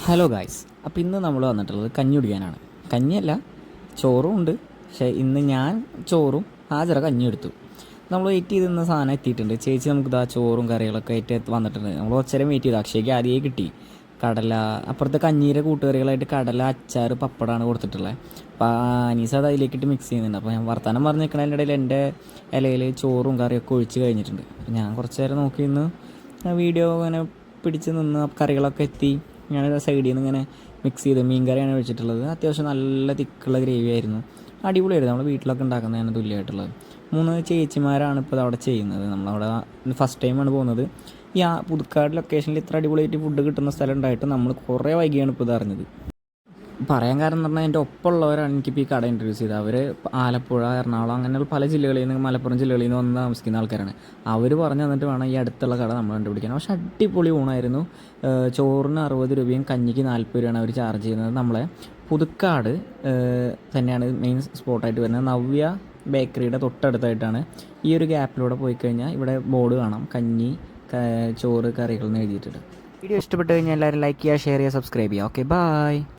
Hello guys, അപ്പോൾ ഇന്ന് നമ്മൾ വന്നിട്ടുള്ളത് കഞ്ഞി കുടിക്കാനാണ്. കഞ്ഞിയല്ല, ചോറും ഉണ്ട്. പക്ഷേ ഇന്ന് ഞാൻ ചോറും ഹാജറ കഞ്ഞി എടുത്തു. നമ്മൾ വെയിറ്റ് ചെയ്ത് നിന്ന സാധനം എത്തിയിട്ടുണ്ട്. ചേച്ചി നമുക്ക് ഇതാ ചോറും കറികളൊക്കെ ആയിട്ട് വന്നിട്ടുണ്ട്. നമ്മൾ കുറച്ചേരം വെയിറ്റ് ചെയ്തു. അക്ഷയ്ക്ക് ആദ്യമേ കിട്ടി. കടല, അപ്പുറത്തെ കഞ്ഞീരെ കൂട്ടുകറികളായിട്ട് കടല, അച്ചാർ, പപ്പടമാണ് കൊടുത്തിട്ടുള്ളത്. അപ്പോൾ അനീസ അത് അതിലേക്കിട്ട് മിക്സ് ചെയ്യുന്നുണ്ട്. അപ്പോൾ ഞാൻ വർത്തമാനം പറഞ്ഞ് നിൽക്കുന്നതിൻ്റെ ഇടയിൽ എൻ്റെ ഇലയിൽ ചോറും കറിയൊക്കെ ഒഴിച്ച് കഴിഞ്ഞിട്ടുണ്ട്. അപ്പോൾ ഞാൻ കുറച്ച് നേരം നോക്കി നിന്ന് വീഡിയോ ഇങ്ങനെ പിടിച്ച് നിന്ന് കറികളൊക്കെ എത്തി. ഞാൻ സൈഡിൽ നിന്ന് ഇങ്ങനെ മിക്സ് ചെയ്ത് മീൻ കറിയാണ് വെച്ചിട്ടുള്ളത്. അത്യാവശ്യം നല്ല തിക്കുള്ള ഗ്രേവി ആയിരുന്നു. അടിപൊളിയായിരുന്നു. നമ്മൾ വീട്ടിലൊക്കെ ഉണ്ടാക്കുന്നതാണ് തുല്യമായിട്ടുള്ളത്. 3 ചേച്ചിമാരാണ് ഇപ്പോൾ അവിടെ ചെയ്യുന്നത്. നമ്മളവിടെ ഫസ്റ്റ് ടൈമാണ് പോകുന്നത്. ഈ പുതുക്കാട് ലൊക്കേഷനിൽ ഇത്ര അടിപൊളിയായിട്ട് ഫുഡ് കിട്ടുന്ന സ്ഥലം ഉണ്ടായിട്ട് നമ്മൾ കുറേ വൈകിയാണ് ഇപ്പോൾ ഇത് അറിഞ്ഞത്. പറയാൻ കാരണം എന്ന് പറഞ്ഞാൽ എൻ്റെ ഒപ്പമുള്ളവരാണ് എനിക്കിപ്പോൾ ഈ കട ഇൻട്രൊഡ്യൂസ് ചെയ്തത്. അവർ ആലപ്പുഴ, എറണാകുളം അങ്ങനെയുള്ള പല ജില്ലകളിൽ നിന്ന്, മലപ്പുറം ജില്ലകളിൽ നിന്ന് വന്ന് താമസിക്കുന്ന ആൾക്കാരാണ്. അവർ പറഞ്ഞു തന്നിട്ട് വേണം ഈ അടുത്തുള്ള കട നമ്മൾ കണ്ടുപിടിക്കാൻ. പക്ഷേ അടിപൊളി ഊണായിരുന്നു. ചോറിന് 60 രൂപയും കഞ്ഞിക്ക് 40 രൂപയാണ് അവർ ചാർജ് ചെയ്യുന്നത്. നമ്മളെ പുതുക്കാട് തന്നെയാണ് മെയിൻ സ്പോട്ടായിട്ട് വരുന്നത്. നവ്യ ബേക്കറിയുടെ തൊട്ടടുത്തായിട്ടാണ്. ഈ ഒരു ഗ്യാപ്പിലൂടെ പോയി കഴിഞ്ഞാൽ ഇവിടെ ബോർഡ് കാണാം, കഞ്ഞി, ചോറ്, കറികൾ എന്ന് എഴുതിയിട്ടുണ്ട്. വീഡിയോ ഇഷ്ടപ്പെട്ട് കഴിഞ്ഞാൽ എല്ലാവരും ലൈക്ക് ചെയ്യുക, ഷെയർ ചെയ്യുക, സബ്സ്ക്രൈബ് ചെയ്യുക. Okay, by.